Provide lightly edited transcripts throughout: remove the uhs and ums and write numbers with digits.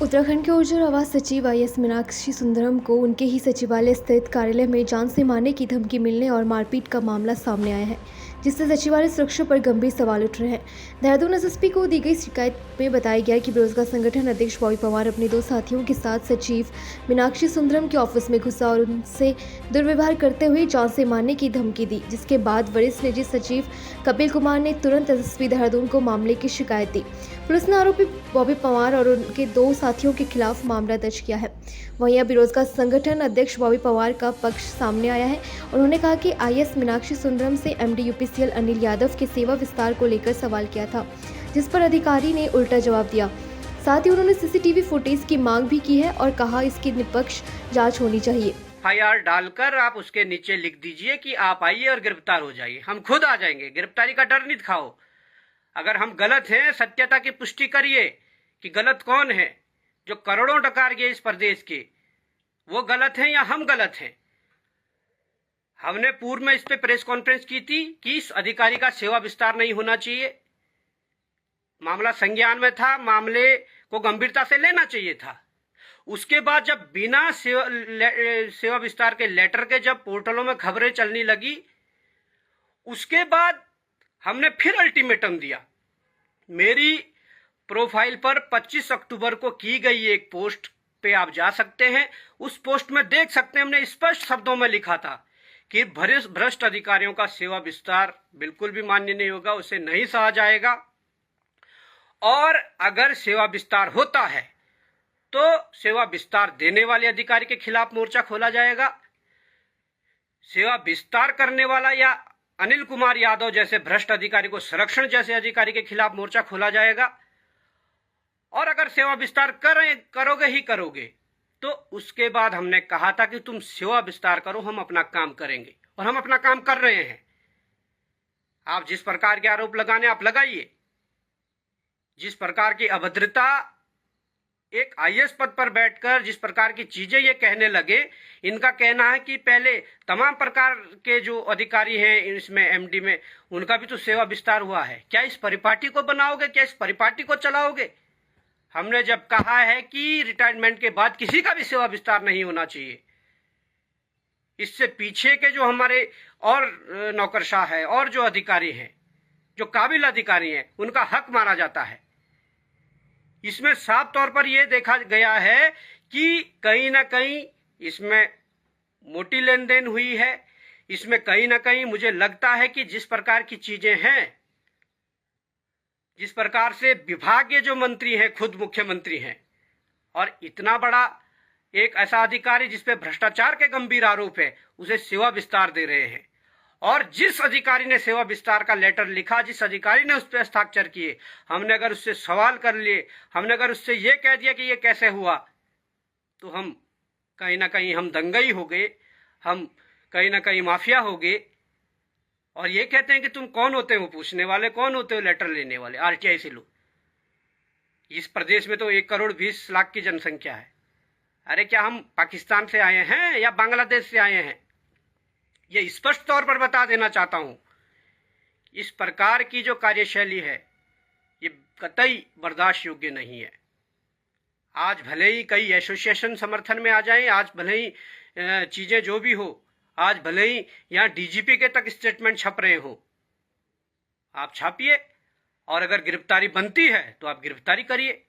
उत्तराखंड के ऊर्जा और आवास सचिव आईएएस मीनाक्षी सुंदरम को उनके ही सचिवालय स्थित कार्यालय में जान से मारने की धमकी मिलने और मारपीट का मामला सामने आया है, जिससे सचिवालय सुरक्षा पर गंभीर सवाल उठ रहे हैं। देहरादून एसएसपी को दी गई शिकायत में बताया गया कि बेरोजगार संगठन अध्यक्ष बॉबी पवार अपने 2 साथियों के साथ सचिव मीनाक्षी सुंदरम के ऑफिस में घुसा और उनसे दुर्व्यवहार करते हुए जान से मारने की धमकी दी, जिसके बाद वरिष्ठ निजी सचिव कपिल कुमार ने तुरंत एसएसपी देहरादून को मामले की शिकायत दी। पुलिस ने आरोपी बॉबी पवार और उनके 2 साथियों के खिलाफ मामला दर्ज किया है। वहीं बेरोजगार संगठन अध्यक्ष बॉबी पवार का पक्ष सामने आया है। उन्होंने कहा कि आईएएस मीनाक्षी सुंदरम से एमडी यूपीसीएल अनिल यादव के सेवा विस्तार को लेकर सवाल किया था, जिस पर अधिकारी ने उल्टा जवाब दिया। साथ ही उन्होंने सीसीटीवी फुटेज की मांग भी की है और कहा इसकी निष्पक्ष जांच होनी चाहिए। एफआईआर डालकर आप उसके नीचे लिख दीजिए कि आप आइए और गिरफ्तार हो जाइए, हम खुद आ जाएंगे। गिरफ्तारी का डर नहीं दिखाओ। अगर हम गलत हैं, सत्यता की पुष्टि करिए कि गलत कौन है। जो करोड़ों डकार गए इस प्रदेश के, वो गलत हैं या हम गलत हैं। हमने पूर्व में इस पे प्रेस कॉन्फ्रेंस की थी कि इस अधिकारी का सेवा विस्तार नहीं होना चाहिए। मामला संज्ञान में था, मामले को गंभीरता से लेना चाहिए था। उसके बाद जब बिना सेवा विस्तार के लेटर के जब पोर्टलों में खबरें चलने लगी, उसके बाद हमने फिर अल्टीमेटम दिया। मेरी प्रोफाइल पर 25 अक्टूबर को की गई एक पोस्ट पे आप जा सकते हैं। उस पोस्ट में देख सकते हैं, हमने स्पष्ट शब्दों में लिखा था कि भ्रष्ट अधिकारियों का सेवा विस्तार बिल्कुल भी मान्य नहीं होगा, उसे नहीं सहा जाएगा। और अगर सेवा विस्तार होता है तो सेवा विस्तार देने वाले अधिकारी के खिलाफ मोर्चा खोला जाएगा। सेवा विस्तार करने वाला या अनिल कुमार यादव जैसे भ्रष्ट अधिकारी को संरक्षण जैसे अधिकारी के खिलाफ मोर्चा खोला जाएगा। और अगर सेवा विस्तार करोगे तो उसके बाद हमने कहा था कि तुम सेवा विस्तार करो, हम अपना काम करेंगे, और हम अपना काम कर रहे हैं। आप जिस प्रकार के आरोप लगाने आप लगाइए। जिस प्रकार की अभद्रता एक आईएएस पद पर बैठकर जिस प्रकार की चीजें ये कहने लगे, इनका कहना है कि पहले तमाम प्रकार के जो अधिकारी हैं इसमें एमडी में, उनका भी तो सेवा विस्तार हुआ है। क्या इस परिपाटी को बनाओगे? क्या इस परिपाटी को चलाओगे? हमने जब कहा है कि रिटायरमेंट के बाद किसी का भी सेवा विस्तार नहीं होना चाहिए, इससे पीछे के जो हमारे और नौकरशाह है और जो अधिकारी हैं, जो काबिल अधिकारी हैं, उनका हक माना जाता है। इसमें साफ तौर पर यह देखा गया है कि कहीं ना कहीं इसमें मोटी लेन देन हुई है। इसमें कहीं ना कहीं मुझे लगता है कि जिस प्रकार की चीजें हैं, जिस प्रकार से विभागीय जो मंत्री हैं खुद मुख्यमंत्री हैं, और इतना बड़ा एक ऐसा अधिकारी जिस पे भ्रष्टाचार के गंभीर आरोप है, उसे सेवा विस्तार दे रहे हैं। और जिस अधिकारी ने सेवा विस्तार का लेटर लिखा, जिस अधिकारी ने उस पर हस्ताक्षर किए, हमने अगर उससे सवाल कर लिए, हमने अगर उससे ये कह दिया कि ये कैसे हुआ, तो हम कहीं ना कहीं हम दंगई हो गए, हम कहीं ना कहीं माफिया हो गए। और ये कहते हैं कि तुम कौन होते हो पूछने वाले, कौन होते हो लेटर लेने वाले, आरटीआई से लो। इस प्रदेश में तो 1,20,00,000 की जनसंख्या है। अरे क्या हम पाकिस्तान से आए हैं या बांग्लादेश से आए हैं? ये स्पष्ट तौर पर बता देना चाहता हूं। इस प्रकार की जो कार्यशैली है, ये कतई बर्दाश्त योग्य नहीं है। आज भले ही कई एसोसिएशन समर्थन में आ जाएं, आज भले ही चीजें जो भी हो, आज भले ही यहाँ डीजीपी के तक स्टेटमेंट छप रहे हो, आप छापिए। और अगर गिरफ्तारी बनती है तो आप गिरफ्तारी करिए।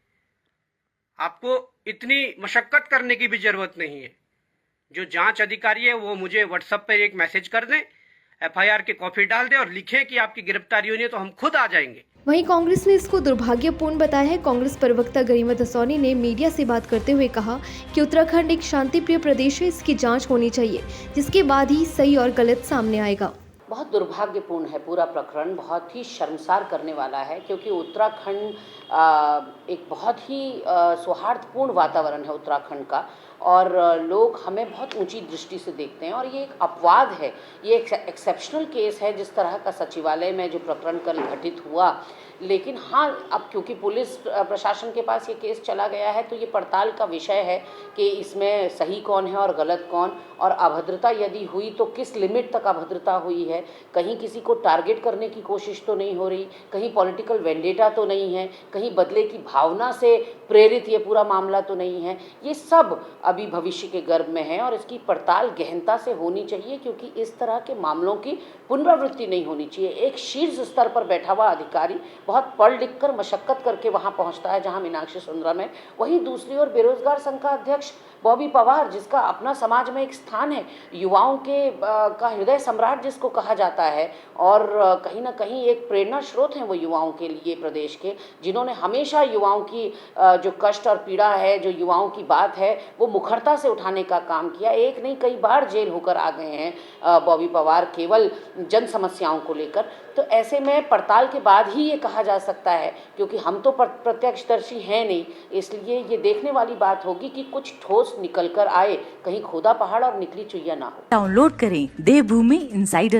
आपको इतनी मशक्कत करने की भी जरूरत नहीं है। जो जांच अधिकारी है वो मुझे व्हाट्सएप पर एक मैसेज कर दें, एफआईआर की कॉपी डाल दें और लिखें कि आपकी गिरफ्तारी होनी है, तो हम खुद आ जाएंगे। वहीं कांग्रेस ने इसको दुर्भाग्यपूर्ण बताया है। कांग्रेस प्रवक्ता गरिमा दसौनी ने मीडिया से बात करते हुए कहा कि उत्तराखंड एक शांतिप्रिय प्रदेश है, इसकी जांच होनी चाहिए, जिसके बाद ही सही और गलत सामने आएगा। बहुत दुर्भाग्यपूर्ण है पूरा प्रकरण, बहुत ही शर्मसार करने वाला है, क्योंकि उत्तराखंड एक बहुत ही सौहार्दपूर्ण वातावरण है उत्तराखंड का, और लोग हमें बहुत ऊंची दृष्टि से देखते हैं। और ये एक अपवाद है, ये एक एक्सेप्शनल केस है जिस तरह का सचिवालय में जो प्रकरण कल घटित हुआ। लेकिन हाँ, अब क्योंकि पुलिस प्रशासन के पास ये केस चला गया है, तो ये पड़ताल का विषय है कि इसमें सही कौन है और गलत कौन, और अभद्रता यदि हुई तो किस लिमिट तक अभद्रता हुई है। कहीं किसी को टारगेट करने की कोशिश तो नहीं हो रही, कहीं पॉलिटिकल वेंडेटा तो नहीं है, कहीं बदले की भावना से प्रेरित ये पूरा मामला तो नहीं है। ये सब अभी भविष्य के गर्भ में है और इसकी पड़ताल गहनता से होनी चाहिए, क्योंकि इस तरह के मामलों की पुनरावृत्ति नहीं होनी चाहिए। एक शीर्ष स्तर पर बैठा हुआ अधिकारी बहुत पढ़ लिख कर मशक्कत करके वहाँ पहुँचता है जहाँ मीनाक्षी सुंदरम है, वहीं दूसरी ओर बेरोजगार संघ का अध्यक्ष बॉबी पवार, जिसका अपना समाज में एक स्थान है, युवाओं के का हृदय सम्राट जिसको कहा जाता है, और कहीं ना कहीं एक प्रेरणा स्रोत हैं वो युवाओं के लिए प्रदेश के, जिन्होंने हमेशा युवाओं की जो कष्ट और पीड़ा है, जो युवाओं की बात है, वो मुखरता से उठाने का काम किया। एक नहीं कई बार जेल होकर आ गए हैं बॉबी पवार केवल जन समस्याओं को लेकर। तो ऐसे में पड़ताल के बाद ही ये कहा जा सकता है, क्योंकि हम तो प्रत्यक्षदर्शी हैं नहीं, इसलिए ये देखने वाली बात होगी कि कुछ ठोस निकल कर आए, कहीं खोदा पहाड़ और निकली चुईया ना हो। डाउनलोड करें देवभूमि इंसाइडर।